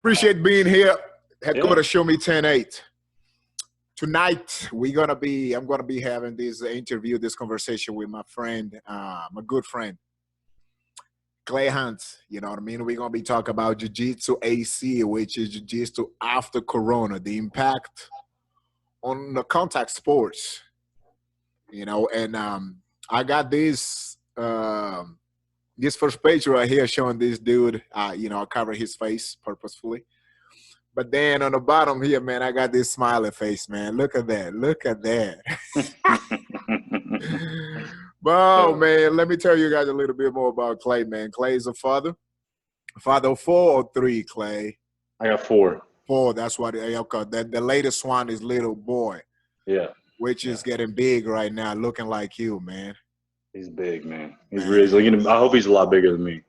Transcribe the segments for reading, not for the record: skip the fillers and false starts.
Appreciate being here. Headquarters Yeah. Show Me 10-8. Tonight, I'm gonna be having this interview, this conversation with my friend, my good friend, Clay Hantz. You know what I mean? We're gonna be talking about Jiu-Jitsu AC, which is Jiu-Jitsu after Corona, the impact on the contact sports. You know, and I got this first page right here showing this dude. I cover his face purposefully. But then on the bottom here, man, I got this smiley face, man. Look at that. Look at that. Well, man, let me tell you guys a little bit more about Clay, man. Clay is a father. Father of 4 or 3, Clay? I got 4. 4, that's what the latest one is little boy. Yeah. Which is getting big right now, looking like you, man. He's big, man. He's really looking. I hope he's a lot bigger than me.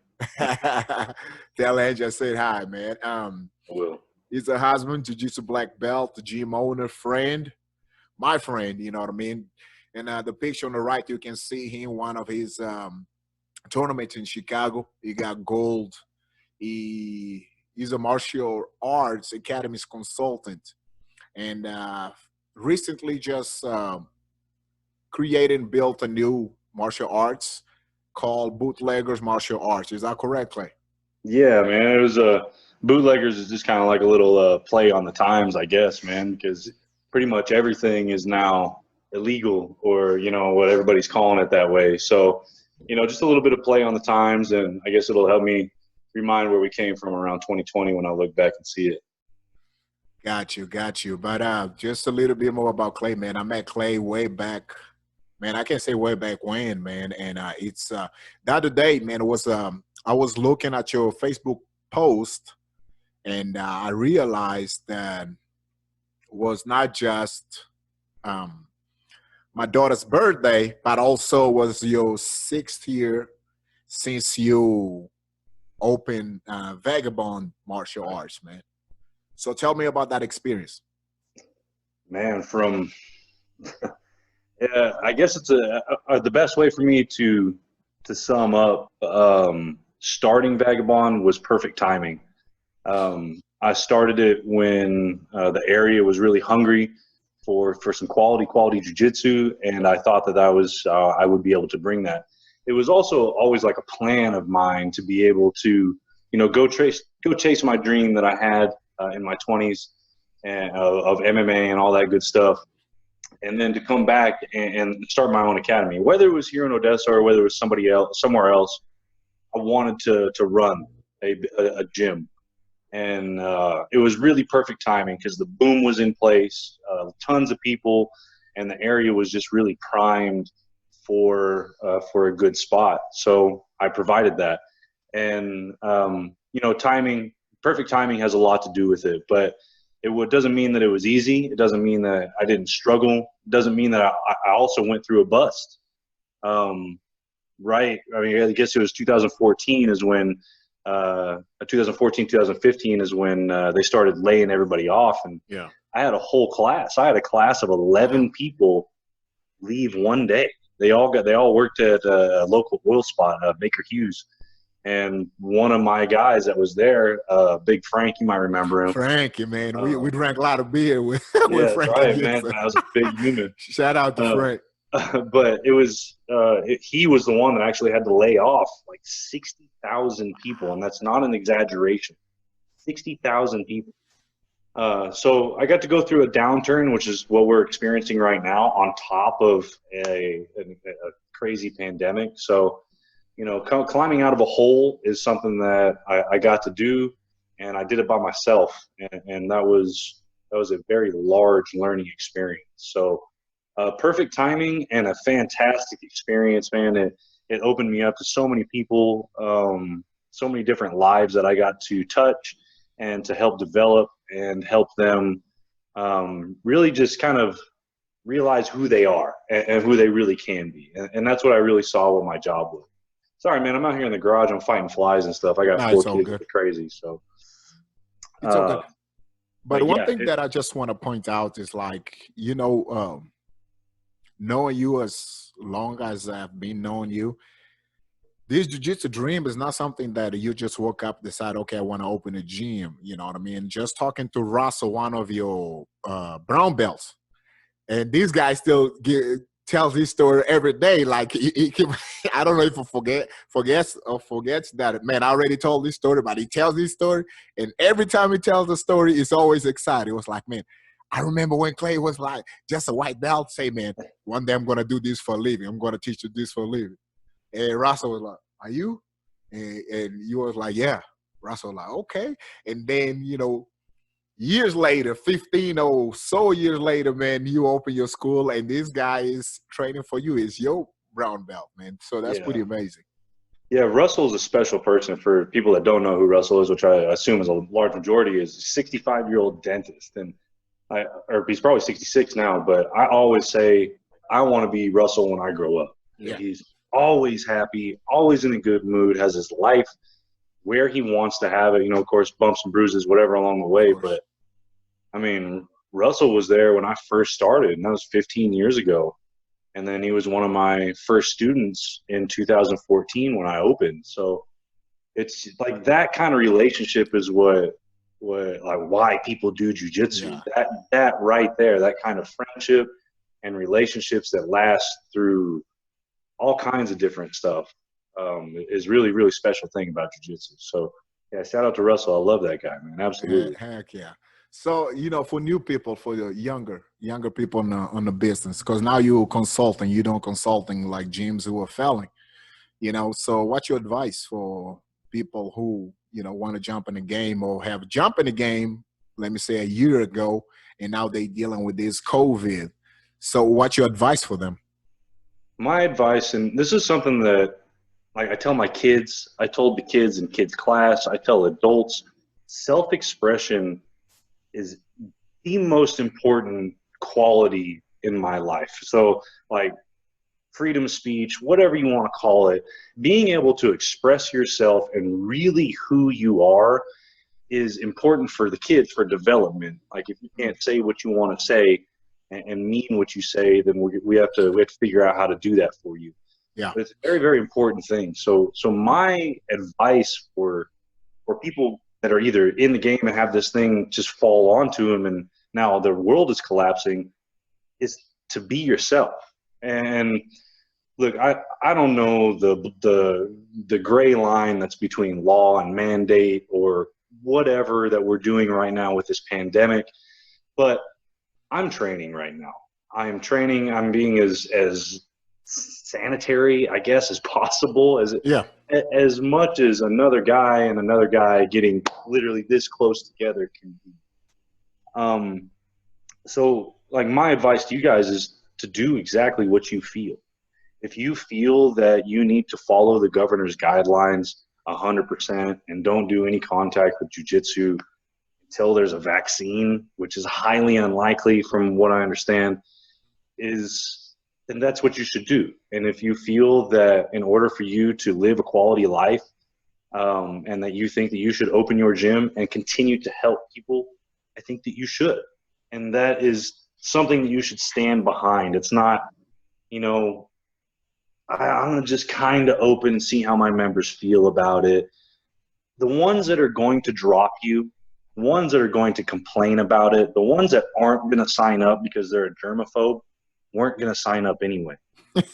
Tell Angie I said hi, man. I will. He's a husband, jiu-jitsu black belt, gym owner, friend, my friend, you know what I mean? And the picture on the right, you can see him, one of his tournaments in Chicago. He got gold. He's a martial arts academies consultant. And recently just created and built a new martial arts called Bootleggers Martial Arts. Is that correct, Clay? Yeah, man. It was Bootleggers is just kind of like a little play on the times, I guess, man, because pretty much everything is now illegal, or, what everybody's calling it that way. So, just a little bit of play on the times, and I guess it'll help me remind where we came from around 2020 when I look back and see it. Got you. But just a little bit more about Clay, man. I met Clay way back. Man, I can't say way back when, man. And it's the other day, man, it was I was looking at your Facebook post, and I realized that it was not just my daughter's birthday, but also was your 6th year since you opened Vagabond Martial Arts, man. So tell me about that experience. Man, yeah, I guess it's the best way for me to sum up starting Vagabond was perfect timing. I started it when the area was really hungry for some quality jiu-jitsu, and I thought that was I would be able to bring that. It was also always like a plan of mine to be able to go chase my dream that I had in my 20s and of MMA and all that good stuff. And then to come back and start my own academy, whether it was here in Odessa or whether it was somewhere else, I wanted to run a gym. And it was really perfect timing because the boom was in place, tons of people, and the area was just really primed for a good spot. So I provided that. And, perfect timing has a lot to do with it, but it doesn't mean that it was easy. It doesn't mean that I didn't struggle. It doesn't mean that I also went through a bust. Right. I mean, I guess it was 2014 is when, 2015 is when they started laying everybody off. And yeah, I had a whole class. I had a class of 11 people leave one day. They all worked at a local oil spot, Baker Hughes. And one of my guys that was there, Big Frank, you might remember him. Frankie, man, we drank a lot of beer with Frank. Right, man. That was a big unit. Shout out to Frank. But it was he was the one that actually had to lay off like 60,000 people, and that's not an exaggeration. 60,000 people. So I got to go through a downturn, which is what we're experiencing right now, on top of a crazy pandemic. So, climbing out of a hole is something that I got to do, and I did it by myself, and that was a very large learning experience. So perfect timing and a fantastic experience, man. It opened me up to so many people, so many different lives that I got to touch and to help develop and help them really just kind of realize who they are and who they really can be. And that's what I really saw with my job was. Sorry, man, I'm out here in the garage. I'm fighting flies and stuff. I got 4 kids that are crazy, so. It's all good. But one thing that I just want to point out is like, knowing you as long as I've been knowing you, this jiu-jitsu dream is not something that you just woke up, decide, okay, I want to open a gym. You know what I mean? Just talking to Russell, one of your brown belts, and this guy still tells his story every day. Like I don't know if he forgets that, man, I already told this story, but he tells his story, and every time he tells the story, it's always exciting. It was like, man, I remember when Clay was like just a white belt, say, man, one day I'm gonna do this for a living. I'm gonna teach you this for a living. And Russell was like, are you? And you was like, yeah. Russell was like, okay. And then, you know, years later, 15 or so years later, man, you open your school and this guy is training for you. It's your brown belt, man. So that's pretty amazing. Yeah, Russell's a special person. For people that don't know who Russell is, which I assume is a large majority, is a 65-year-old dentist. And or he's probably 66 now, but I always say, I want to be Russell when I grow up. Yeah. He's always happy, always in a good mood, has his life where he wants to have it. You know, of course, bumps and bruises, whatever along the way. But, I mean, Russell was there when I first started, and that was 15 years ago. And then he was one of my first students in 2014 when I opened. So it's like that kind of relationship is what like why people do jiu-jitsu. Yeah. That right there, that kind of friendship and relationships that last through all kinds of different stuff is really, really special thing about jiu-jitsu. So yeah, shout out to Russell. I love that guy, man. Absolutely. Heck yeah. So, you know, for new people, for the younger people on the business, because now you're consulting, you don't consulting like gyms who are failing, you know. So what's your advice for people who, you know, want to jump in the game or have jumped in the game, let me say a year ago, and now they dealing with this COVID. So what's your advice for them? My advice, and this is something that like I tell my kids, I told the kids in kids class, I tell adults, self-expression is the most important quality in my life. So like freedom of speech, whatever you want to call it, being able to express yourself and really who you are is important for the kids for development. Like if you can't say what you want to say and mean what you say, then we have to figure out how to do that for you. Yeah. But it's a very, very important thing. So my advice for people that are either in the game and have this thing just fall onto them and now the world is collapsing is to be yourself. And look, I don't know the gray line that's between law and mandate or whatever that we're doing right now with this pandemic, but I'm training right now. I'm training. I'm being as sanitary, I guess, as possible, as much as another guy getting literally this close together can be. So like my advice to you guys is to do exactly what you feel. If you feel that you need to follow the governor's guidelines 100% and don't do any contact with jiu-jitsu until there's a vaccine, which is highly unlikely from what I understand, then that's what you should do. And if you feel that in order for you to live a quality life and that you think that you should open your gym and continue to help people, I think that you should. And that is something that you should stand behind. It's not, you know, I'm going to just kind of open, see how my members feel about it. The ones that are going to drop you, the ones that are going to complain about it, the ones that aren't going to sign up because they're a germaphobe weren't going to sign up anyway.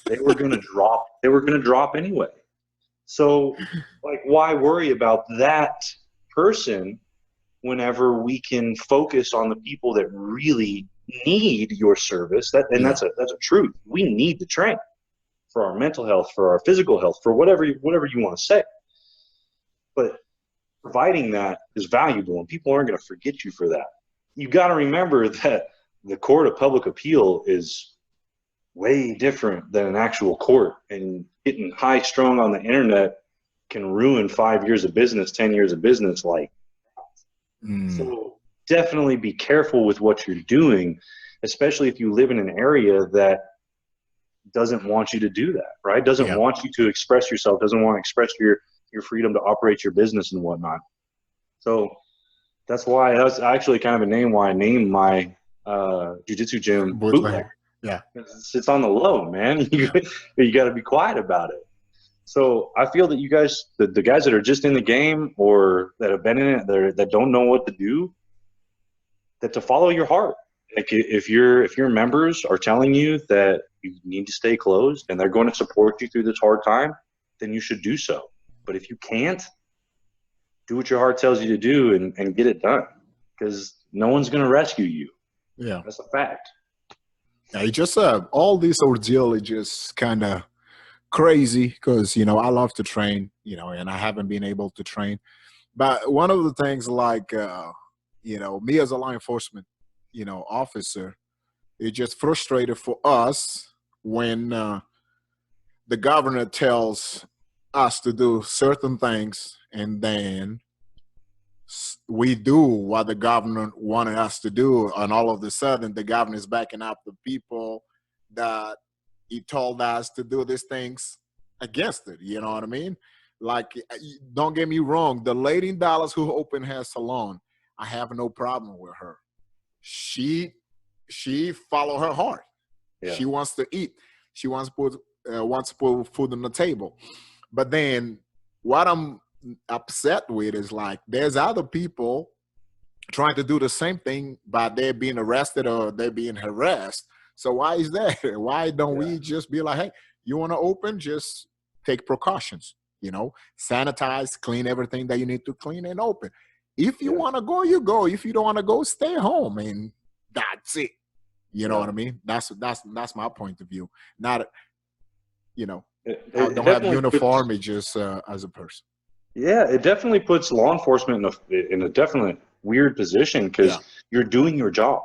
They were going to drop. They were going to drop anyway. So, like, why worry about that person whenever we can focus on the people that really need your service? That's a truth. We need to train for our mental health, for our physical health, for whatever you want to say. But providing that is valuable, and people aren't going to forget you for that. You got to remember that the court of public appeal is way different than an actual court, and getting high strung on the internet can ruin 5 years of business, 10 years of business. So definitely be careful with what you're doing, especially if you live in an area that doesn't want you to do that, right? Doesn't want you to express yourself, doesn't want to express your freedom to operate your business and whatnot. So that's actually kind of a name why I named my jiu-jitsu gym Bootleg. Yeah. It's on the low, man. You got to be quiet about it. So I feel that you guys, the guys that are just in the game or that have been in it, that don't know what to do, that to follow your heart. Like if your members are telling you that you need to stay closed and they're going to support you through this hard time, then you should do so. But if you can't, do what your heart tells you to do and get it done, because no one's going to rescue you. Yeah. That's a fact. Yeah, it just all this ordeal is just kind of crazy because I love to train, and I haven't been able to train. But one of the things, like me as a law enforcement, officer, it's just frustrated for us when the governor tells us to do certain things, and then we do what the governor wanted us to do, and all of a sudden the governor is backing up the people that he told us to do these things against it. You know what I mean? Like, don't get me wrong, the lady in Dallas who opened her salon, I have no problem with her. She follow her heart. Yeah. She wants to eat. She wants to put food on the table. But then what I'm upset with is, like, there's other people trying to do the same thing, but they're being arrested or they're being harassed. So why is that? Why don't we just be like, hey, you want to open, just take precautions, sanitize, clean everything that you need to clean, and open. If you want to go, you go. If you don't want to go, stay home, and that's it. You know what I mean? That's my point of view. Not, I don't have uniformity just as a person. Yeah, it definitely puts law enforcement in a definitely weird position, because you're doing your job,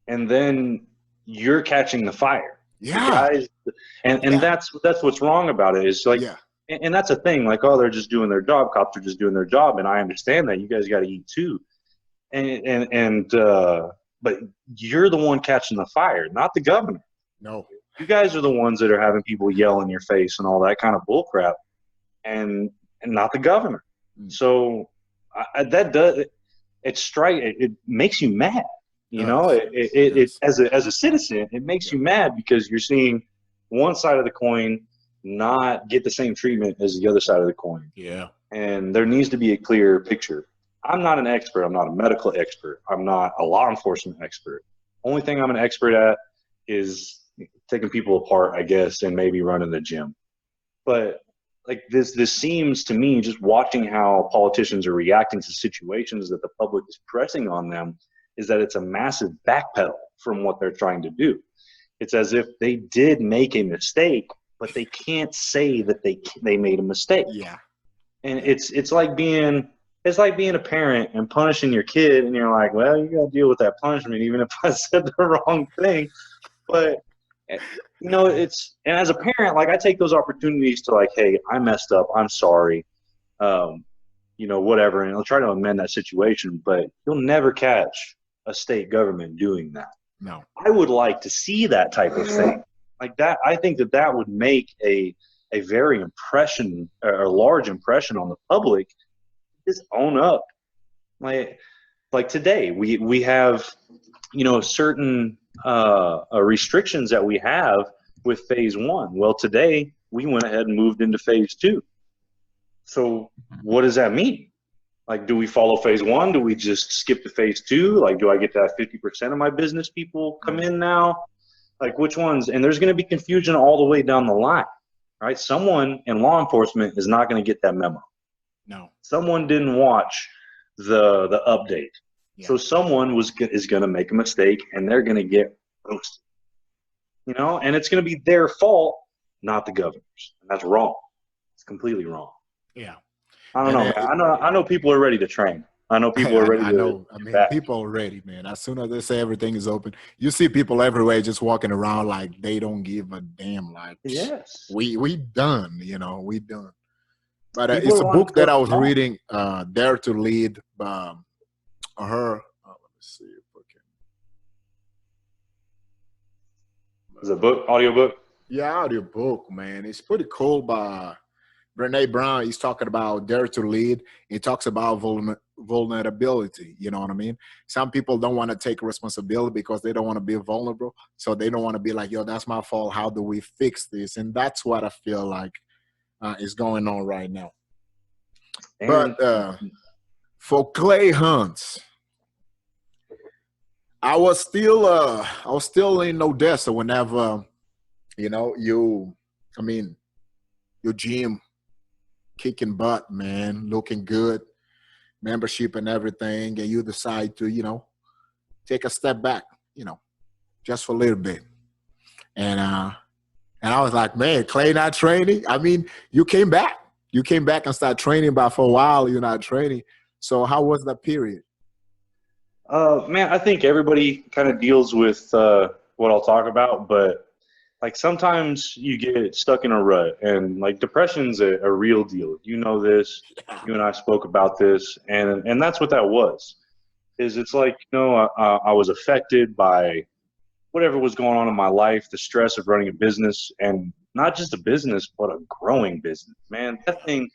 and then you're catching the fire. Yeah, the guys, and that's what's wrong about it. Is like, and that's a thing. Like, oh, they're just doing their job. Cops are just doing their job, and I understand that. You guys got to eat too, but you're the one catching the fire, not the governor. No, you guys are the ones that are having people yell in your face and all that kind of bullcrap, and not the governor. So it makes you mad. It as a citizen, it makes you mad, because you're seeing one side of the coin not get the same treatment as the other side of the coin. Yeah. And there needs to be a clear picture. I'm not an expert. I'm not a medical expert. I'm not a law enforcement expert. Only thing I'm an expert at is taking people apart, I guess, and maybe running the gym. But like this seems to me, just watching how politicians are reacting to situations that the public is pressing on them, is that it's a massive backpedal from what they're trying to do. It's as if they did make a mistake, but they can't say that they made a mistake. Yeah. And it's like being a parent and punishing your kid, and you're like, well, you got to deal with that punishment, even if I said the wrong thing. But and as a parent, like, I take those opportunities to, like, hey, I messed up, I'm sorry, whatever, and I'll try to amend that situation. But you'll never catch a state government doing that. No. I would like to see that type of thing. Like that, I think that would make a very large impression on the public. Just own up. Like today, we have, certain restrictions that we have with phase 1. Well, today we went ahead and moved into phase 2. So what does that mean? Like, do we follow phase 1? Do we just skip to phase 2? Like, do I get that 50% of my business people come in now? Like, which ones? And there's going to be confusion all the way down the line, right? Someone in law enforcement is not going to get that memo. No. Someone didn't watch the update. Yeah. So someone is going to make a mistake, and they're going to get roasted. And it's going to be their fault, not the governor's. And that's wrong. It's completely wrong. Yeah. I don't know, man. I know people are ready to train. I know people are ready to. I know. I mean, people are ready, man. As soon as they say everything is open, you see people everywhere just walking around like they don't give a damn. Like, yes, we done. We done. But it's a book that I was reading, Dare to Lead, by her. Let me see if I can. Is it a book, audio book? Yeah, audio book, man. It's pretty cool by Brene Brown. He's talking about Dare to Lead. He talks about vulnerability. You know what I mean? Some people don't want to take responsibility because they don't want to be vulnerable. So they don't want to be like, yo, that's my fault. How do we fix this? And that's what I feel like is going on right now. And But for Clay Hantz, I was still in Odessa whenever, your gym kicking butt, man, looking good, membership and everything, and you decide to, take a step back, just for a little bit. And I was like, man, Clay not training. I mean, you came back. You came back and started training, but for a while you're not training. So how was that period? Man, I think everybody kind of deals with what I'll talk about, but like sometimes you get stuck in a rut, and like depression's a real deal. You know this. You and I spoke about this, and that's what that was. Is it's like I was affected by whatever was going on in my life, the stress of running a business, and not just a business, but a growing business. Man, that thing.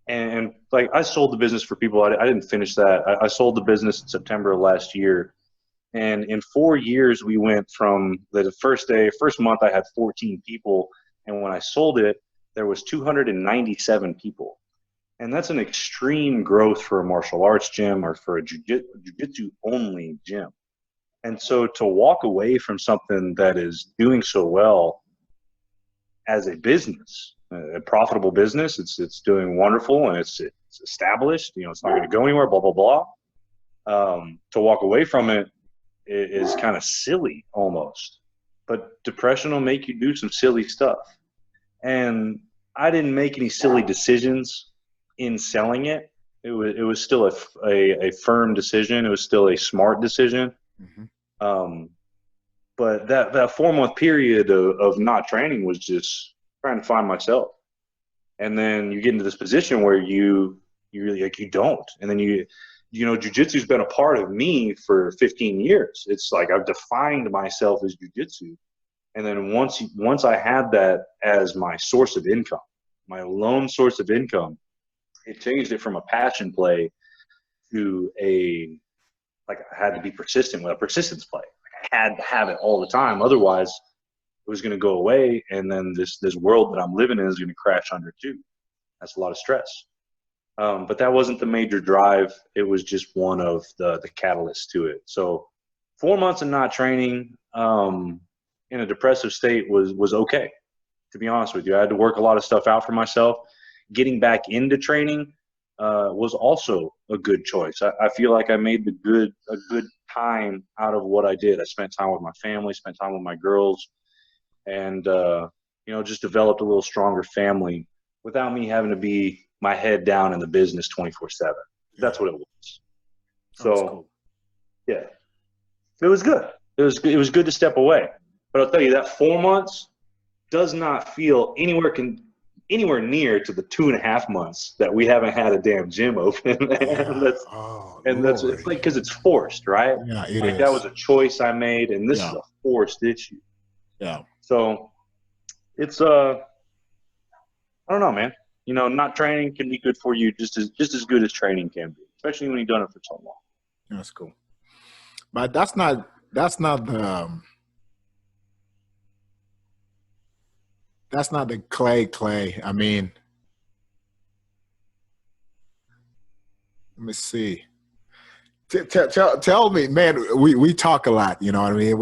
And like I sold the business for people. I didn't finish that. I sold the business in September of last year. And in 4 years, we went from the first month I had 14 people. And when I sold it, there was 297 people. And that's an extreme growth for a martial arts gym or for a jiu-jitsu only gym. And so to walk away from something that is doing so well as a business, a profitable business, it's doing wonderful and it's established, it's not going to go anywhere, blah, blah, blah. To walk away from it is kind of silly almost, but depression will make you do some silly stuff. And I didn't make any silly decisions in selling it. It was still a firm decision. It was still a smart decision. Mm-hmm. But that 4-month period of not training was just trying to find myself. And then you get into this position where you really like you don't. And then jiu-jitsu's been a part of me for 15 years. It's like I've defined myself as jiu-jitsu. And then once I had that as my source of income, my lone source of income, it changed it from a passion play to I had to be persistent with a persistence play. I had to have it all the time. Otherwise, it was going to go away, and then this world that I'm living in is going to crash under too. That's a lot of stress. But that wasn't the major drive. It was just one of the catalysts to it. So 4 months of not training in a depressive state was okay, to be honest with you. I had to work a lot of stuff out for myself. Getting back into training was also a good choice. I feel like I made a good time out of what I did. I spent time with my family, spent time with my girls, and just developed a little stronger family without me having to be my head down in the business 24/7. That's what it was. So, cool. Yeah, it was good. It was good to step away. But I'll tell you that 4 months does not feel anywhere near to the 2.5 months that we haven't had a damn gym open. And that's it's like because it's forced, right? Yeah, it like is. That was a choice I made, and this is a forced issue. Yeah. So it's I don't know, man. Not training can be good for you just as good as training can be, especially when you've done it for so long. That's cool. But that's not the Clay. I mean, let me see. Tell me, man, we talk a lot, you know what I mean?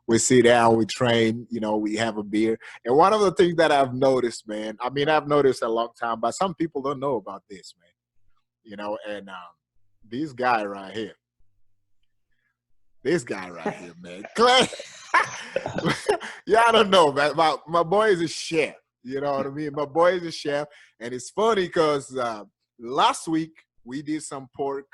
We sit down, we train, we have a beer. And one of the things that I've noticed, man, I mean, I've noticed a long time, but some people don't know about this, man. And this guy right here, man, Clay. Yeah, I don't know, man. My boy is a chef. You know what I mean? My boy is a chef. And it's funny because last week we did some pork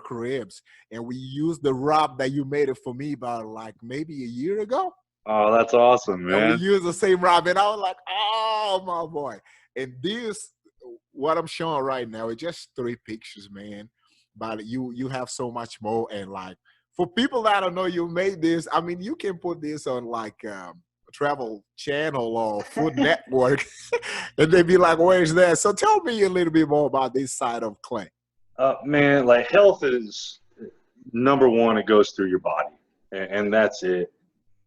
ribs, and we used the rub that you made it for me about like maybe a year ago. Oh, that's awesome, man. And we used the same rub, and I was like, oh, my boy. And this, what I'm showing right now, is just 3 pictures, man. But you have so much more. And like, for people that don't know you made this, I mean, you can put this on like Travel Channel or Food Network, and they'd be like, where's that? So tell me a little bit more about this side of Clay. Man, like health is number one. It goes through your body, and that's it.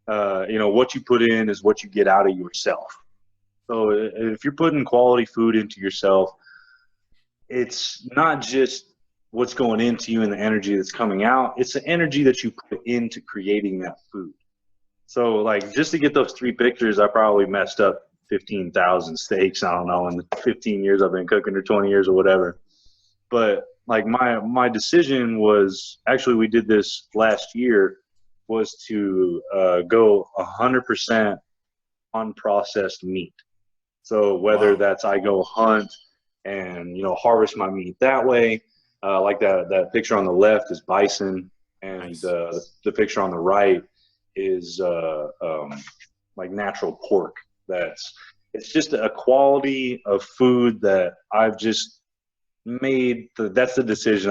What you put in is what you get out of yourself. So if you're putting quality food into yourself, it's not just what's going into you and the energy that's coming out. It's the energy that you put into creating that food. So like just to get those 3 pictures, I probably messed up 15,000 steaks. I don't know, in the 15 years I've been cooking, or 20 years or whatever. But like my decision was, actually we did this last year, was to go 100% unprocessed meat. So whether Wow. that's I go hunt and harvest my meat that way, like that picture on the left is bison, and Nice. the picture on the right is like natural pork. It's just a quality of food that I've just made. That's the decision.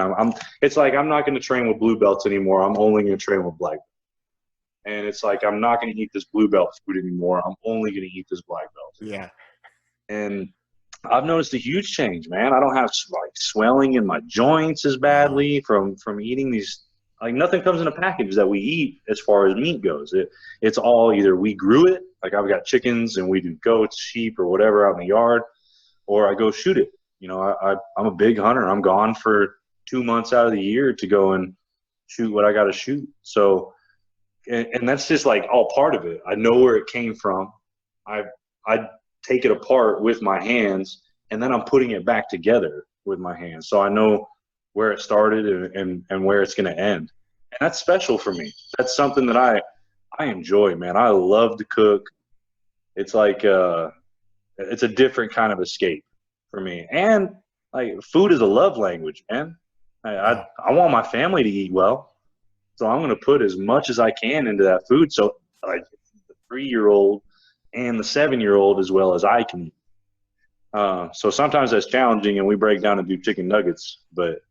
It's like I'm not going to train with blue belts anymore. I'm only going to train with black. And it's like I'm not going to eat this blue belt food anymore. I'm only going to eat this black belt. Yeah. And I've noticed a huge change, man. I don't have like swelling in my joints as Wow. badly from eating these. Like nothing comes in a package that we eat as far as meat goes. It's all either we grew it, like I've got chickens and we do goats, sheep, or whatever out in the yard, or I go shoot it. I'm a big hunter. I'm gone for 2 months out of the year to go and shoot what I got to shoot. So, and that's just like all part of it. I know where it came from. I take it apart with my hands, and then I'm putting it back together with my hands. So I know where it started and where it's going to end. And that's special for me. That's something that I enjoy, man. I love to cook. It's like it's a different kind of escape for me. And like food is a love language, man. Wow. I want my family to eat well. So I'm going to put as much as I can into that food. So like the 3-year-old and the 7-year-old as well as I can eat. So sometimes that's challenging, and we break down and do chicken nuggets, but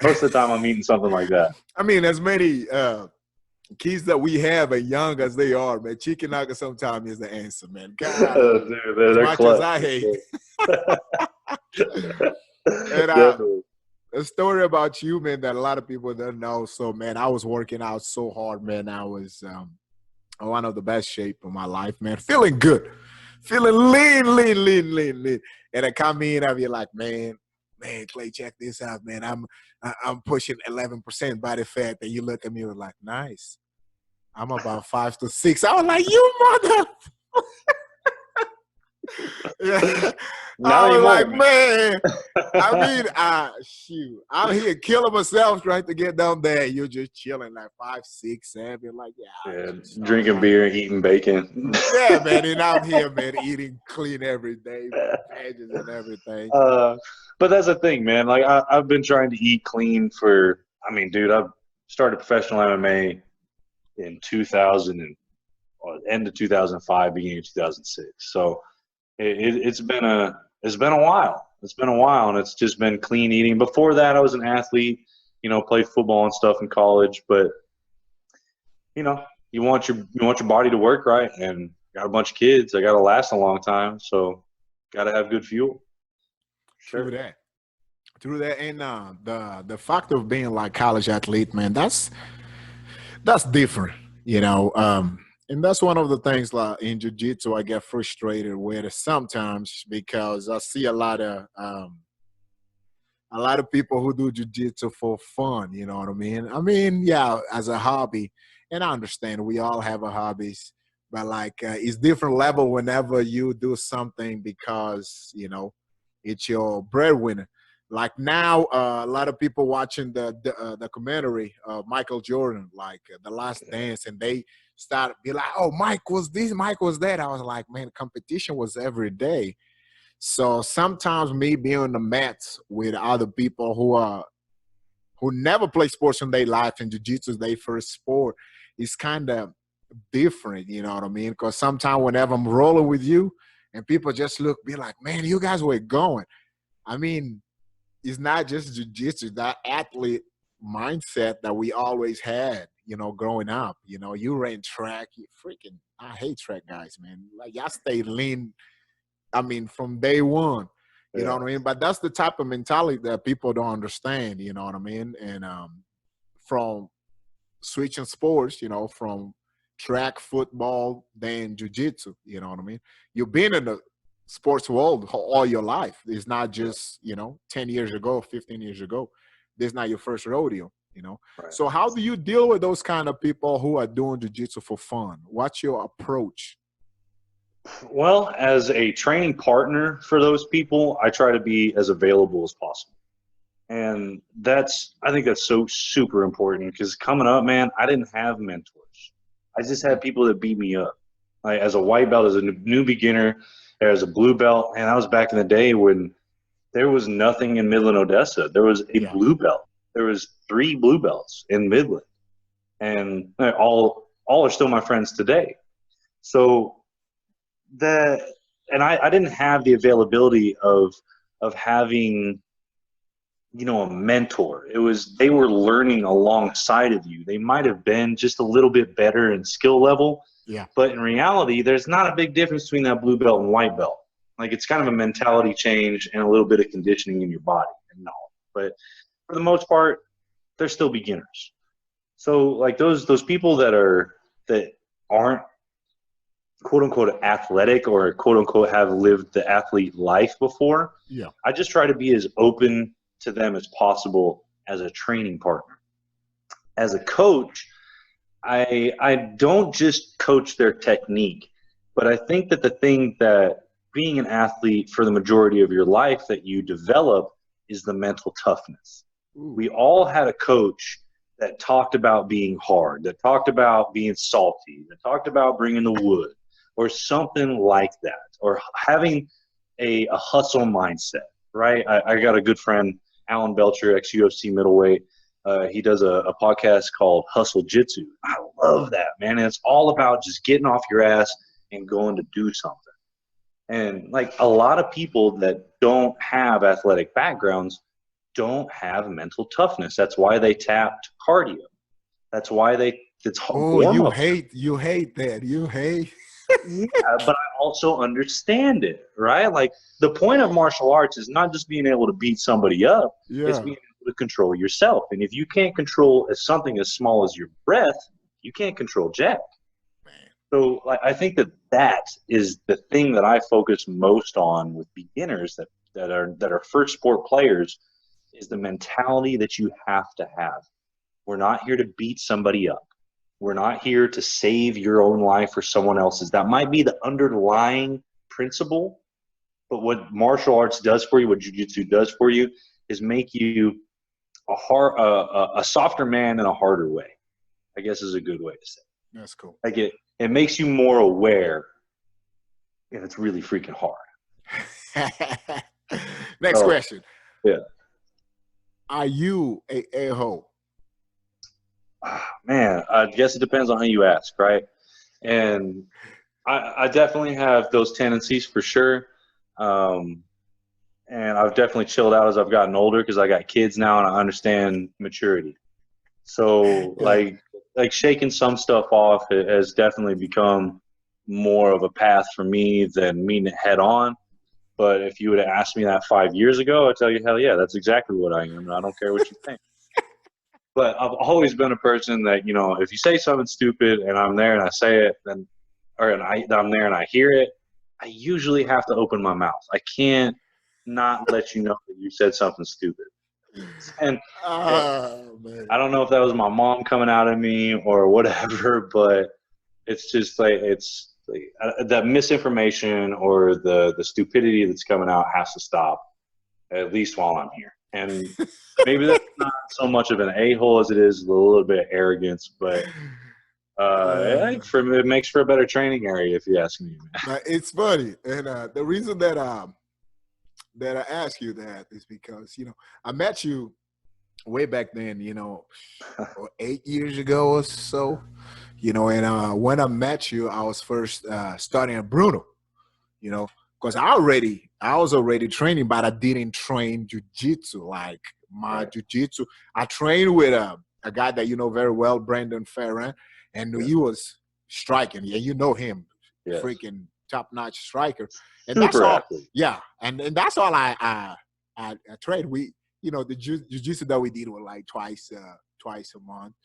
most of the time I'm eating something like that. I mean, as many kids that we have and young as they are, man, chicken nuggets sometimes is the answer, man. Golly, Dude, as they're much as clutch. I hate. And Definitely. a story about you, man, that a lot of people don't know. So, man, I was working out so hard, man. I was in one of the best shape of my life, man. Feeling good. Feeling lean, lean, lean, lean, lean. And I come in, I'll be like, man, Clay, check this out, man. I'm pushing 11% body fat. And you look at me, you're like, nice. I'm about 5 to 6. I was like, you mother. Yeah. Not I was anymore, like, man. man. I mean, shoot. I'm here killing myself trying to get down there. You're just chilling like 5, 6, 7. Like, yeah, Yeah, just, I was drinking like, beer, eating bacon. yeah, man. And I'm here, man, eating clean every day, man, veggies and everything. uh, but that's the thing, man. Like I've been trying to eat clean for. I mean, dude, I've started professional MMA in 2000 and end of 2005, beginning of 2006. So it's been a while. It's been a while, and it's just been clean eating. Before that, I was an athlete. Played football and stuff in college, but you want your body to work right, and got a bunch of kids. I got to last a long time, so got to have good fuel. True Sure. that. True that. And the fact of being like college athlete, man, that's different, you know. And that's one of the things like in jiu-jitsu I get frustrated with sometimes because I see a lot of people who do jiu-jitsu for fun, you know what I mean? I mean, yeah, as a hobby, and I understand we all have a hobbies, but like it's different level whenever you do something because, it's your breadwinner. Like now, a lot of people watching the documentary of Michael Jordan, like The Last Dance, and they start be like, "Oh, Mike was this, Mike was that." I was like, "Man, competition was every day." So sometimes me being on the mats with other people who never play sports in their life and jiu-jitsu is their first sport is kind of different, you know what I mean? Because sometimes whenever I'm rolling with you and people just be like, man, you guys were going. I mean, it's not just jiu-jitsu, that athlete mindset that we always had, growing up. You ran track, I hate track guys, man. Like, y'all stay lean, I mean, from day one, you know Yeah. what I mean? But that's the type of mentality that people don't understand, you know what I mean? And from switching sports, from track, football than jiu-jitsu. You know what I mean? You've been in the sports world all your life. It's not just, 10 years ago, 15 years ago. This is not your first rodeo, Right. So how do you deal with those kind of people who are doing jiu-jitsu for fun? What's your approach? Well, as a training partner for those people, I try to be as available as possible. And I think that's so super important, because coming up, man, I didn't have mentors. I just had people that beat me up. Like, as a white belt, as a new beginner, as a blue belt, and that was back in the day when there was nothing in Midland, Odessa. There was a blue belt. There was 3 blue belts in Midland, and all are still my friends today. So I didn't have the availability of having, a mentor. They were learning alongside of you. They might have been just a little bit better in skill level, but in reality, there's not a big difference between that blue belt and white belt. Like, it's kind of a mentality change and a little bit of conditioning in your body and knowledge. But for the most part, they're still beginners. So, like, those people that aren't quote unquote athletic, or quote unquote have lived the athlete life before, I just try to be as open to them as possible as a training partner. As a coach, I don't just coach their technique, but I think that the thing that being an athlete for the majority of your life that you develop is the mental toughness. We all had a coach that talked about being hard, that talked about being salty, that talked about bringing the wood, or something like that, or having a hustle mindset, right? I got a good friend, Alan Belcher, ex-UFC middleweight. He does a podcast called Hustle Jitsu. I love that, man. And it's all about just getting off your ass and going to do something. And, like, a lot of people that don't have athletic backgrounds don't have mental toughness. That's why they tapped cardio. That's why it's you hate that. You hate. Yeah, but I also understand it, right? Like, the point of martial arts is not just being able to beat somebody up. It's being able to control yourself. And if you can't control something as small as your breath, you can't control jack. So, like, I think that is the thing that I focus most on with beginners that are first sport players, is the mentality that you have to have. We're not here to beat somebody up. We're not here to save your own life or someone else's. That might be the underlying principle, but what martial arts does for you, what jiu-jitsu does for you, is make you a softer man in a harder way, I guess is a good way to say it. That's cool. Like, it makes you more aware, and it's really freaking hard. Next question. Yeah. Are you a a-hole? Man, I guess it depends on who you ask, right? And I definitely have those tendencies for sure. And I've definitely chilled out as I've gotten older, because I got kids now and I understand maturity. So like shaking some stuff off has definitely become more of a path for me than meeting it head on. But if you would have asked me that 5 years ago, I'd tell you, hell yeah, that's exactly what I am. And I don't care what you think. But I've always been a person that, if you say something stupid and I'm there and I say it, I'm there and I hear it, I usually have to open my mouth. I can't not let you know that you said something stupid. And man. I don't know if that was my mom coming out at me or whatever, but it's just like, that misinformation or the stupidity that's coming out has to stop, at least while I'm here. And maybe that's not so much of an a-hole as it is a little bit of arrogance, but I think it makes for a better training area, if you ask me. It's funny, and the reason that I ask you that is because I met you way back then, 8 years ago or so, and when I met you, I was first starting at Bruno, because I was already training, but I didn't train jiu-jitsu. Like, my jiu-jitsu, I trained with a guy that you know very well, Brandon Ferran, and he was striking. Yeah, you know him, freaking top-notch striker. And Super that's all. athlete. Yeah, and that's all I trained. We, the jiu-jitsu that we did was like twice twice a month.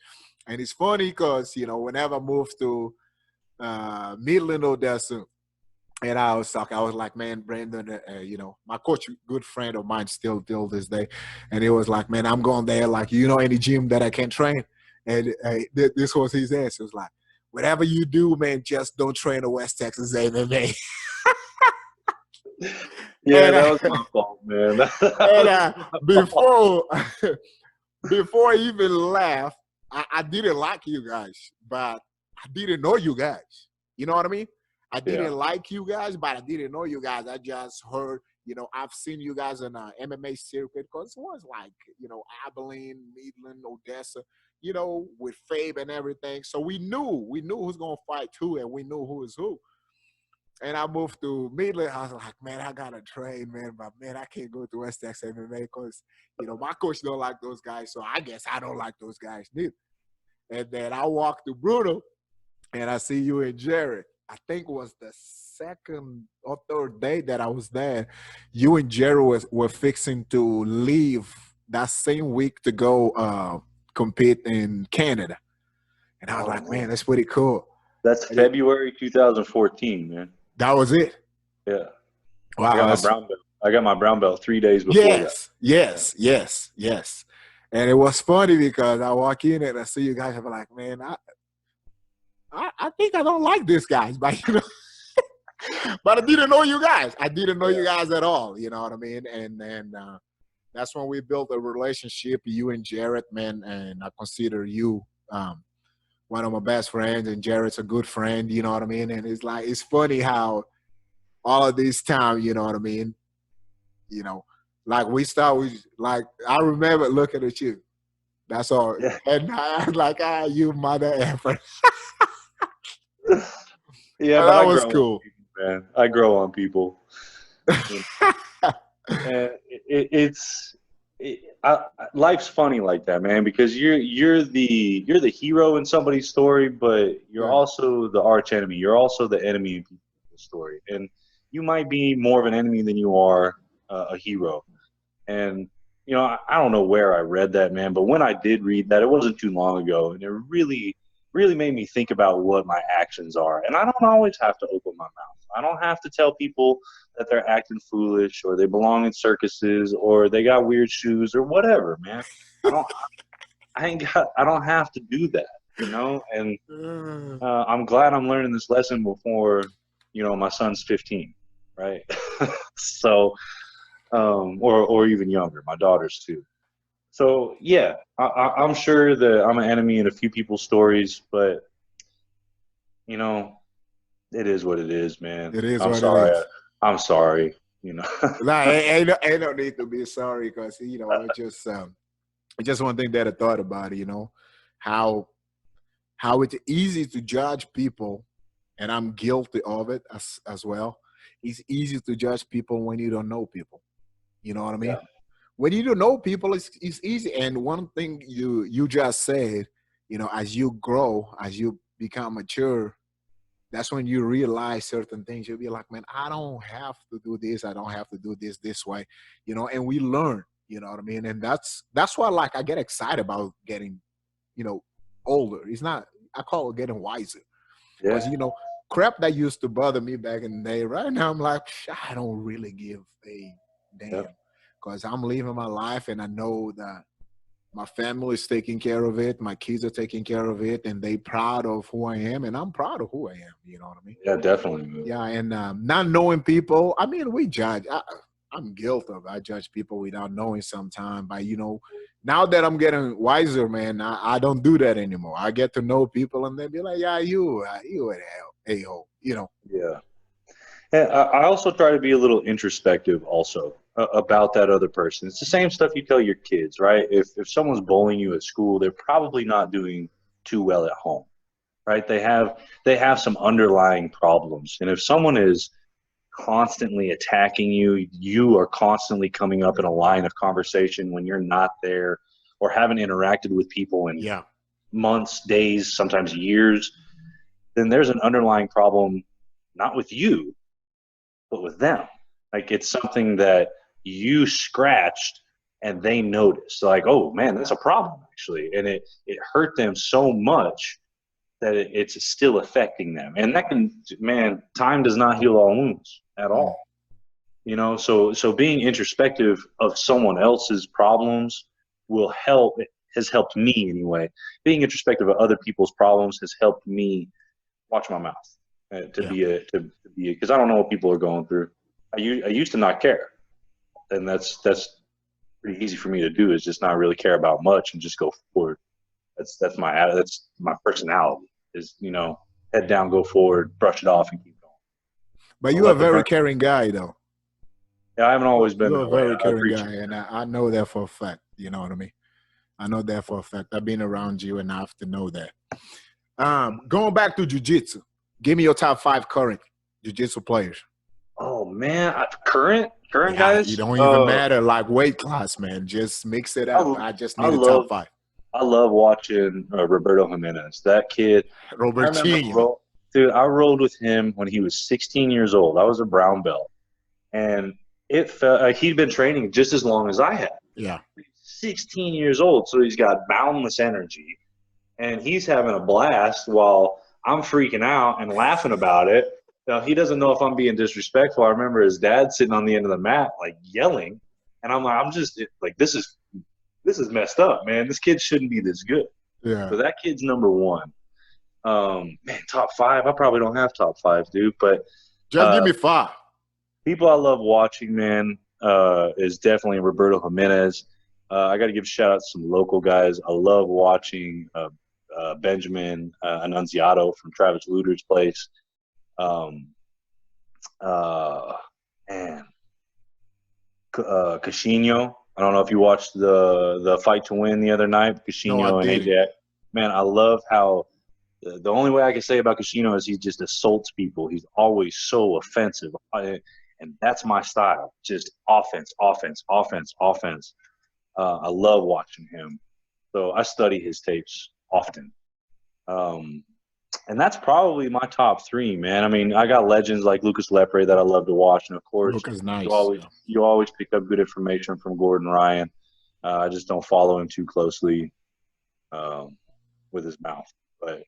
And it's funny because, you know, whenever I moved to Midland, Odessa, and I was talking, I was like, man, Brandon, you know, my coach, good friend of mine still till this day. And he was like, man, I'm going there. Like, you know, any gym that I can train? And this was his answer. It was like, whatever you do, man, just don't train the West Texas MMA. Yeah, And, that was my fault, man. before before I even left, I didn't like you guys, but I didn't know you guys. You know what I mean? I didn't like you guys, but I didn't know you guys. I just heard, you know, I've seen you guys in a MMA circuit because it was like, you know, Abilene, Midland, Odessa, you know, with Fabe and everything. So we knew who's going to fight who, and we knew who is who. And I moved to Midland. I was like, man, I got to train, man. But, man, I can't go to West Texas MMA because, you know, my coach don't like those guys. So I guess I don't like those guys neither. And then I walked to Bruno, and I see you and Jarrett. I think it was the second or third day that I was there. You and Jarrett were fixing to leave that same week to go compete in Canada. And I was like, man, that's pretty cool. That's February 2014, man. That was it? Yeah. Wow. I got my brown belt 3 days before that. Yes. And it was funny because I walk in and I see you guys, I'm like, man, I think I don't like this guys, but you know, but I didn't know you guys. I didn't know you guys at all. You know what I mean? And then that's when we built a relationship, you and Jarrett, man. And I consider you one of my best friends, and Jarrett's a good friend. You know what I mean? And it's like, it's funny how all of this time, you know what I mean? You know, like like I remember looking at you. That's all. Yeah. And I was like, you mother effer. Yeah, but that was cool, people, man. I grow on people. And life's funny like that, man, because you're the hero in somebody's story, but you're also the arch enemy. You're also the enemy in people's story, and you might be more of an enemy than you are a hero. And you know, I don't know where I read that, man, but when I did read that, it wasn't too long ago, and it really made me think about what my actions are. And I don't always have to open my mouth. I don't have to tell people that they're acting foolish, or they belong in circuses, or they got weird shoes, or whatever, man. I don't have to do that, you know. And I'm glad I'm learning this lesson before, you know, my son's 15, right? So, or even younger. My daughter's too. So yeah, I'm sure that I'm an enemy in a few people's stories, but you know, it is what it is, man. It is I'm what sorry. it is. I'm sorry. You know. Nah, ain't no need to be sorry, because you know, it's just one thing that I thought about. You know, how it's easy to judge people, and I'm guilty of it as well. It's easy to judge people when you don't know people. You know what I mean? Yeah. When you don't know people, it's easy. And one thing you just said, you know, as you grow, as you become mature, that's when you realize certain things. You'll be like, man, I don't have to do this. I don't have to do this way, you know. And we learn, you know what I mean. And that's why, like, I get excited about getting, you know, older. It's not. I call it getting wiser, because you know, crap that used to bother me back in the day. Right now, I'm like, I don't really give a damn. Because I'm living my life, and I know that my family is taking care of it. My kids are taking care of it, and they proud of who I am, and I'm proud of who I am. You know what I mean? Yeah, definitely. Yeah, and not knowing people, I mean, we judge. I'm guilty of it. I judge people without knowing sometimes. But, you know, now that I'm getting wiser, man, I don't do that anymore. I get to know people, and they be like, yeah, you an a-hole, you know? Yeah. And I also try to be a little introspective also about that other person. It's the same stuff you tell your kids, right? If someone's bullying you at school, they're probably not doing too well at home, right? They have some underlying problems. And if someone is constantly attacking you, you are constantly coming up in a line of conversation when you're not there, or haven't interacted with people in months, days, sometimes years, then there's an underlying problem, not with you, but with them. Like, it's something that you scratched and they noticed. Like, oh man, that's a problem actually, and it hurt them so much that it's still affecting them. And that can, man, time does not heal all wounds at all. You know, so being introspective of someone else's problems will help. It has helped me anyway. Being introspective of other people's problems has helped me watch my mouth to be because I don't know what people are going through. I used to not care, and that's pretty easy for me to do, is just not really care about much and just go forward. That's my personality, is, you know, head down, go forward, brush it off, and keep going. But you're a very caring guy, though. Yeah, I haven't always been You're that a very way. caring guy, and I know that for a fact. You know what I mean? I know that for a fact. I've been around you enough to know that. Going back to jiu-jitsu, give me your top 5 current jiu-jitsu players. Oh man, current guys. It don't even matter like weight class, man. Just mix it up. I just need a top 5. I love watching Roberto Jimenez. That kid, Robertinho. Dude, I rolled with him when he was 16 years old. I was a brown belt, and it felt like he'd been training just as long as I had. Yeah. 16 years old, so he's got boundless energy, and he's having a blast while I'm freaking out and laughing about it. Now, he doesn't know if I'm being disrespectful. I remember his dad sitting on the end of the mat, like, yelling, and I'm like, this is messed up, man. This kid shouldn't be this good. Yeah. So that kid's number 1. Man, top 5. I probably don't have top 5, dude, but just give me 5. People I love watching, man, is definitely Roberto Jimenez. I got to give a shout out to some local guys. I love watching Benjamin Annunziato from Travis Luter's place. Casino. I don't know if you watched the Fight to Win the other night, Casino and AJ. Man, I love how the only way I can say about Casino is he just assaults people. He's always so offensive, and that's my style. Just offense, offense, offense, offense. I love watching him. So I study his tapes often. And that's probably my top 3, man. I mean, I got legends like Lucas Lepre that I love to watch. And, of course, Lucas, nice. you always pick up good information from Gordon Ryan. I just don't follow him too closely with his mouth. But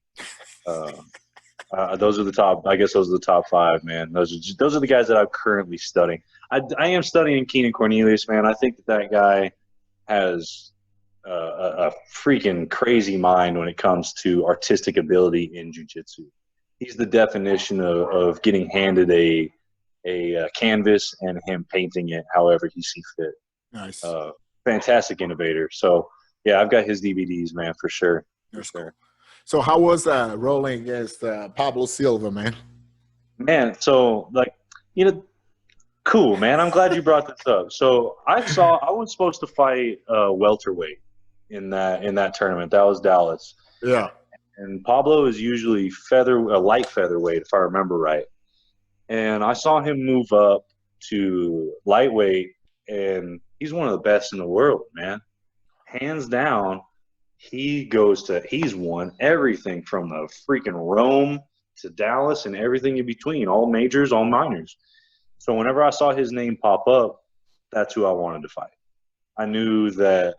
those are the top – I guess those are the top 5, man. Those are the guys that I'm currently studying. I am studying Keenan Cornelius, man. I think that guy has a freaking crazy mind when it comes to artistic ability in jiu-jitsu. He's the definition of getting handed a canvas and him painting it however he sees fit. Nice. Fantastic innovator. So, yeah, I've got his DVDs, man, for sure. That's cool. So how was rolling against Pablo Silva, man? Man, so, like, you know, cool, man. I'm glad you brought this up. So I was supposed to fight welterweight in that tournament. That was Dallas. Yeah. And Pablo is usually light featherweight, if I remember right. And I saw him move up to lightweight, and he's one of the best in the world, man. Hands down, he's won everything from the freaking Rome to Dallas and everything in between, all majors, all minors. So whenever I saw his name pop up, that's who I wanted to fight. I knew that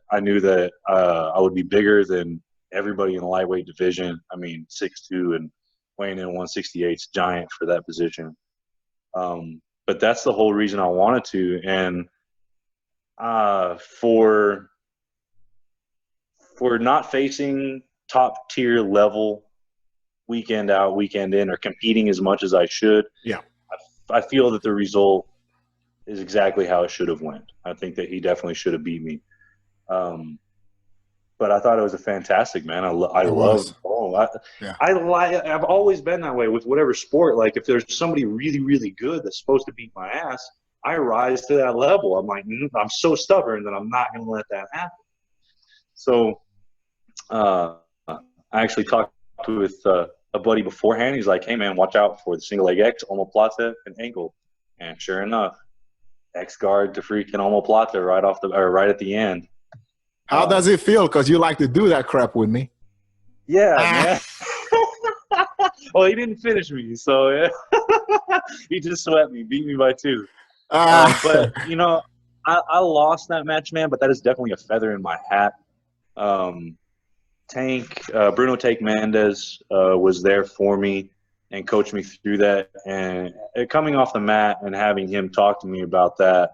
I would be bigger than everybody in the lightweight division. I mean, 6'2" and weighing in 168 is giant for that position. But that's the whole reason I wanted to. And for not facing top tier level weekend out, weekend in, or competing as much as I should, yeah, I feel that the result is exactly how it should have went. I think that he definitely should have beat me. But I thought it was a fantastic, man. I've always been that way with whatever sport. Like, if there's somebody really, really good that's supposed to beat my ass, I rise to that level. I'm like, I'm so stubborn that I'm not going to let that happen. So I actually talked with a buddy beforehand. He's like, hey, man, watch out for the single leg X, omoplata, and ankle. And sure enough, X guard to freaking omoplata right at the end. How does it feel? Because you like to do that crap with me. Yeah, man. Well, he didn't finish me, so yeah. He just swept me, beat me by 2. But, I lost that match, man, but that is definitely a feather in my hat. Bruno Tank Mendez was there for me and coached me through that. And coming off the mat and having him talk to me about that,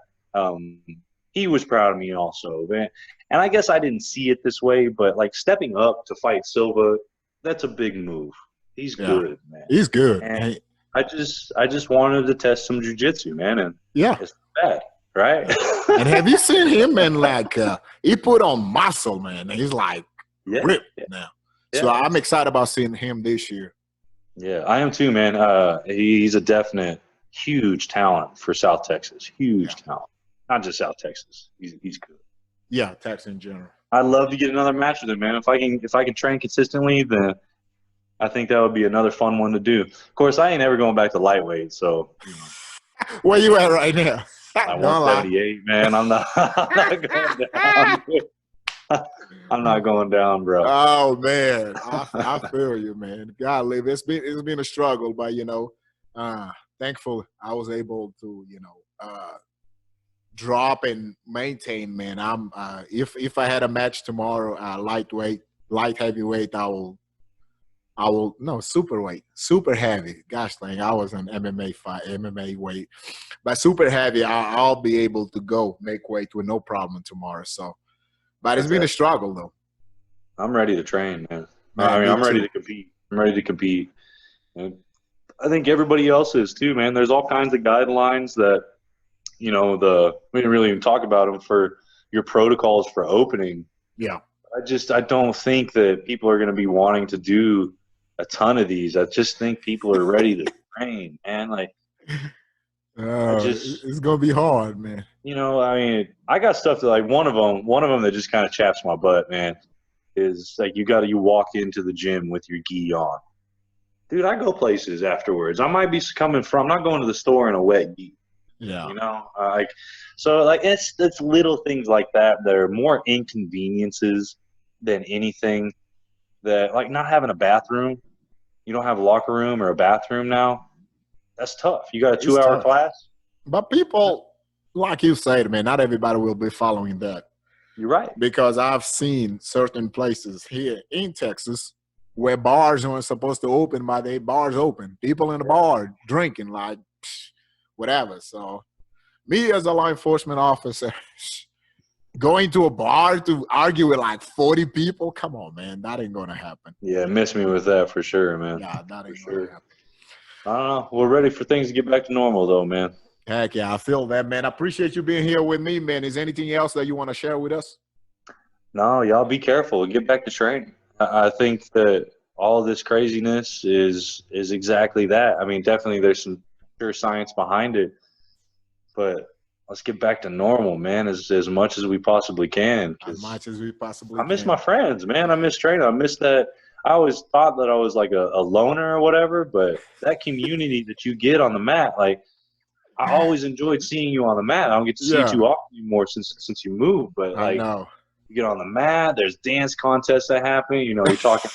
he was proud of me also. And I guess I didn't see it this way, but like stepping up to fight Silva, that's a big move. He's good, man. He's good. And I just wanted to test some jiu-jitsu, man, and it's bad, right? And have you seen him, man? Like he put on muscle, man. He's like ripped now. So I'm excited about seeing him this year. Yeah, I am too, man. He's a definite huge talent for South Texas. Huge talent, not just South Texas. He's good. Yeah, Texas in general. I'd love to get another match with him, man. If I can train consistently, then I think that would be another fun one to do. Of course, I ain't ever going back to lightweight, so. You know. Where you at right now? I'm 178, man. I'm not going down. I'm not going down, bro. Oh man, I feel you, man. Golly, it's been a struggle, but you know, thankfully I was able to, you know, drop and maintain, man. I'm if I had a match tomorrow, light heavyweight, I will no super heavy. Gosh dang, I was an MMA weight, but super heavy, I'll be able to go make weight with no problem tomorrow. So, but it's been a struggle though. I'm ready to train, man. I'm ready to compete. I'm ready to compete. And I think everybody else is too, man. There's all kinds of guidelines that, you know, we didn't really even talk about them for your protocols for opening. Yeah. I don't think that people are going to be wanting to do a ton of these. I just think people are ready to train, man. Like, it's going to be hard, man. You know, I mean, I got stuff that, like, one of them that just kind of chaps my butt, man, is like you walk into the gym with your gi on. Dude, I go places afterwards. I might be coming from, I'm not going to the store in a wet gi. Yeah. You know, it's little things like that are more inconveniences than anything. That, like, not having a bathroom, you don't have a locker room or a bathroom now. That's tough. You got a 2-hour class. But people, like you said, man, not everybody will be following that. You're right. Because I've seen certain places here in Texas where bars aren't supposed to open, but they bars open. People in the bar drinking, like, whatever. So me as a law enforcement officer, going to a bar to argue with like 40 people, come on, man. That ain't going to happen. Yeah, miss me with that for sure, man. Yeah, that ain't going to happen. I don't know. We're ready for things to get back to normal, though, man. Heck yeah, I feel that, man. I appreciate you being here with me, man. Is anything else that you want to share with us? No, y'all be careful. Get back to training. I think that all this craziness is exactly that. I mean, definitely there's some sure science behind it, but let's get back to normal, man, as much as we possibly can. As much as we possibly can. I miss my friends, man. I miss training. I miss that. I always thought that I was like a loner or whatever, but that community that you get on the mat, like, I always enjoyed seeing you on the mat. I don't get to see you too often anymore since you moved, but like, you get on the mat, there's dance contests that happen, you know, you're talking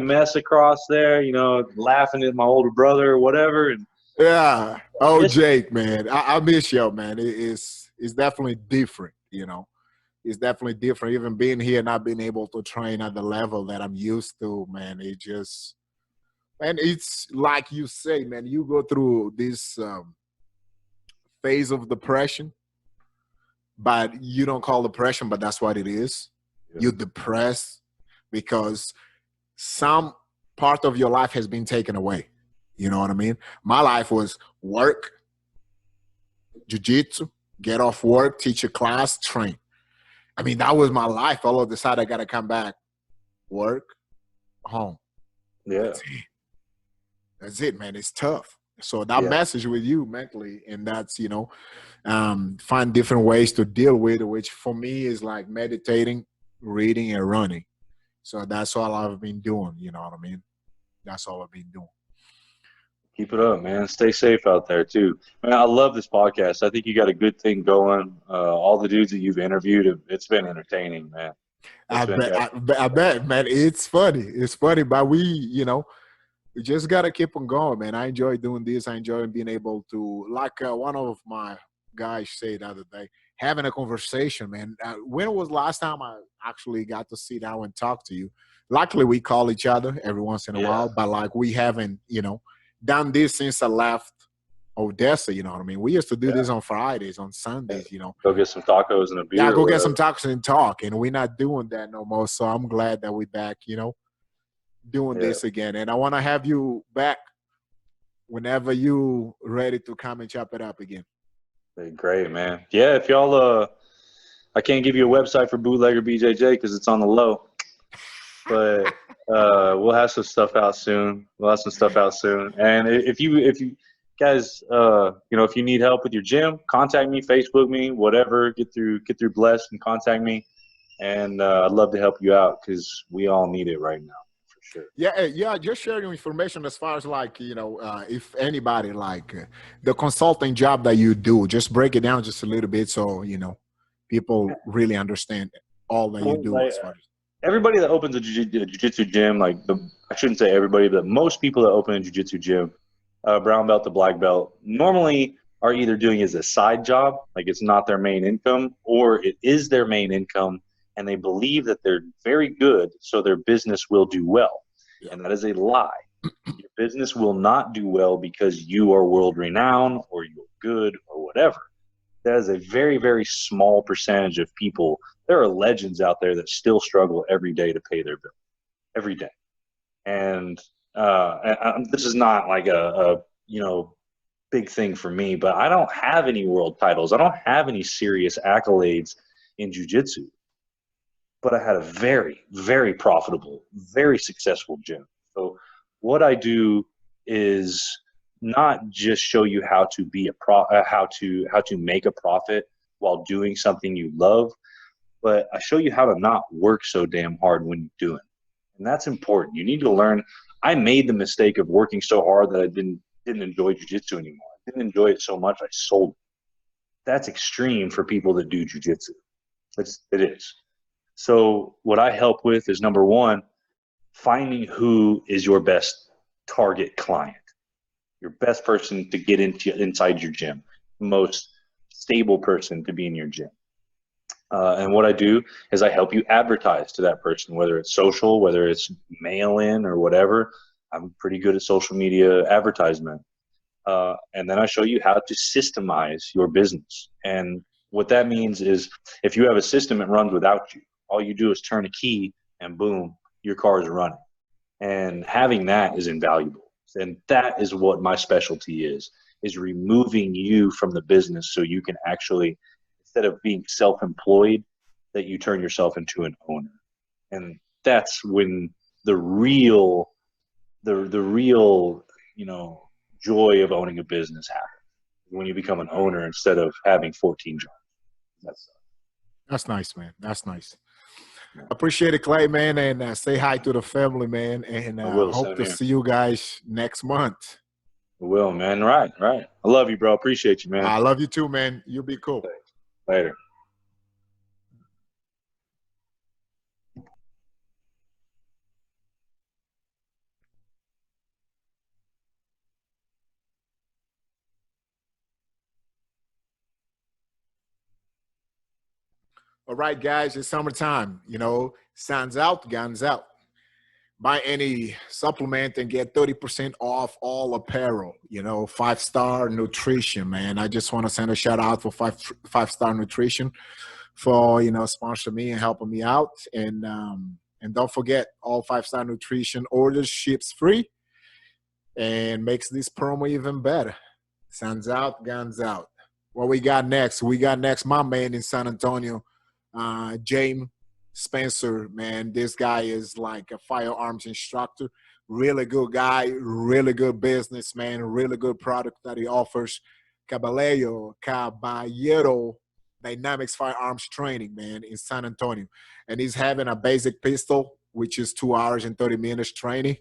mess across there, you know, laughing at my older brother or whatever. And yeah. Oh, Jake, man. I miss you, man. It's definitely different, you know. It's definitely different. Even being here, not being able to train at the level that I'm used to, man. It just, and it's like you say, man, you go through this phase of depression, but you don't call depression, but that's what it is. Yeah. You're depressed because some part of your life has been taken away. You know what I mean? My life was work, jiu-jitsu, get off work, teach a class, train. I mean, that was my life. All of a sudden, I got to come back, work, home. Yeah. That's it, man. It's tough. So that message with you mentally, and that's, you know, find different ways to deal with it, which for me is like meditating, reading, and running. So that's all I've been doing, you know what I mean? That's all I've been doing. Keep it up, man. Stay safe out there, too. Man, I love this podcast. I think you got a good thing going. All the dudes that you've interviewed, it's been entertaining, man. I bet, man. It's funny. It's funny, but we just got to keep on going, man. I enjoy doing this. I enjoy being able to, like one of my guys said the other day, having a conversation, man. When was the last time I actually got to sit down and talk to you? Luckily, we call each other every once in a while, but like we haven't, done this since I left Odessa. You know what I mean? We used to do this on Fridays, on Sundays. Go get some tacos and a beer. Yeah, go get some tacos and talk. And we're not doing that no more. So I'm glad that we're back. Doing this again. And I want to have you back whenever you ready to come and chop it up again. Great, man. Yeah, if y'all, I can't give you a website for Bootlegger BJJ because it's on the low, but we'll have some stuff out soon. And if you guys, if you need help with your gym, contact me, Facebook me, whatever. Get through Bless and contact me, and I'd love to help you out because we all need it right now. Sure. Yeah. Just sharing information as far as like, if anybody like the consulting job that you do, just break it down just a little bit so, people really understand all that you do. As far as everybody that opens a jiu-jitsu gym, I shouldn't say everybody, but most people that open a jiu-jitsu gym, brown belt to black belt, normally are either doing it as a side job, like it's not their main income, or it is their main income, and they believe that they're very good, so their business will do well. Yeah. And that is a lie. Your business will not do well because you are world renowned or you're good or whatever. That is a very, very small percentage of people. There are legends out there that still struggle every day to pay their bill. Every day. And this is not like a big thing for me, but I don't have any world titles. I don't have any serious accolades in jiu-jitsu. But I had a very, very profitable, very successful gym. So what I do is not just show you how to be how to make a profit while doing something you love, but I show you how to not work so damn hard when you do it. And that's important. You need to learn. I made the mistake of working so hard that I didn't enjoy jiu-jitsu anymore. I didn't enjoy it so much I sold it. That's extreme for people that do jiu-jitsu. It is. So what I help with is, number one, finding who is your best target client, your best person to get inside your gym, most stable person to be in your gym. And what I do is I help you advertise to that person, whether it's social, whether it's mail-in or whatever. I'm pretty good at social media advertisement. And then I show you how to systemize your business. And what that means is if you have a system that runs without you, all you do is turn a key and boom, your car is running. And having that is invaluable. And that is what my specialty is removing you from the business so you can actually, instead of being self-employed, that you turn yourself into an owner. And that's when the real, joy of owning a business happens. When you become an owner instead of having 14 jobs. That's nice, man. That's nice. Appreciate it, Clay, man, and say hi to the family, man, and hope to see you guys next month. I will, man. Right. I love you, bro. Appreciate you, man. I love you too, man. You be cool. Later. All right, guys, it's summertime. Sun's out, guns out. Buy any supplement and get 30% off all apparel. 5-star nutrition, man. I just want to send a shout out for five-star nutrition for sponsor me and helping me out. And don't forget, all 5-star nutrition orders ships free and makes this promo even better. Sun's out, guns out. What we got next? My man in San Antonio. James Spencer, man, this guy is like a firearms instructor, really good guy, really good businessman, really good product that he offers. Caballero Dynamics Firearms Training, man, in San Antonio. And he's having a basic pistol, which is 2 hours and 30 minutes training,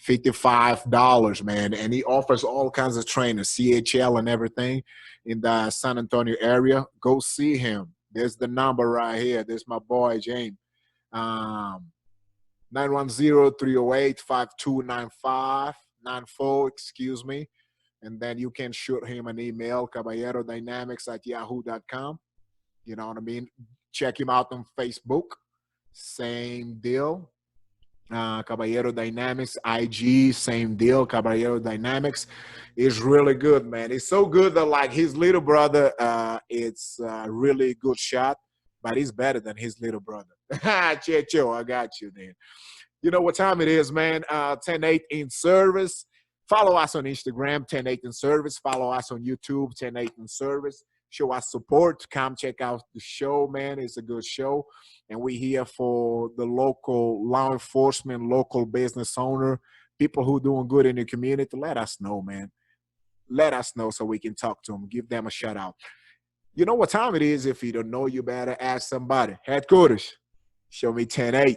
$55, man. And he offers all kinds of training, CHL and everything in the San Antonio area. Go see him. There's the number right here. There's my boy, James. 910-308-5294, excuse me. And then you can shoot him an email, caballerodynamics@yahoo.com. You know what I mean? Check him out on Facebook. Same deal. Caballero Dynamics, IG, same deal. Caballero Dynamics is really good, man. It's so good that like his little brother, it's a really good shot, but he's better than his little brother. Checho, I got you, then. You know what time it is, man? 10-8 in service. Follow us on Instagram, 10-8 in service. Follow us on YouTube, 10-8 in service. Show us support. Come check out the show, man. It's a good show. And we're here for the local law enforcement, local business owner, people who doing good in the community. Let us know, man. Let us know so we can talk to them. Give them a shout out. You know what time it is? If you don't know, you better ask somebody. Headquarters, show me 10-8.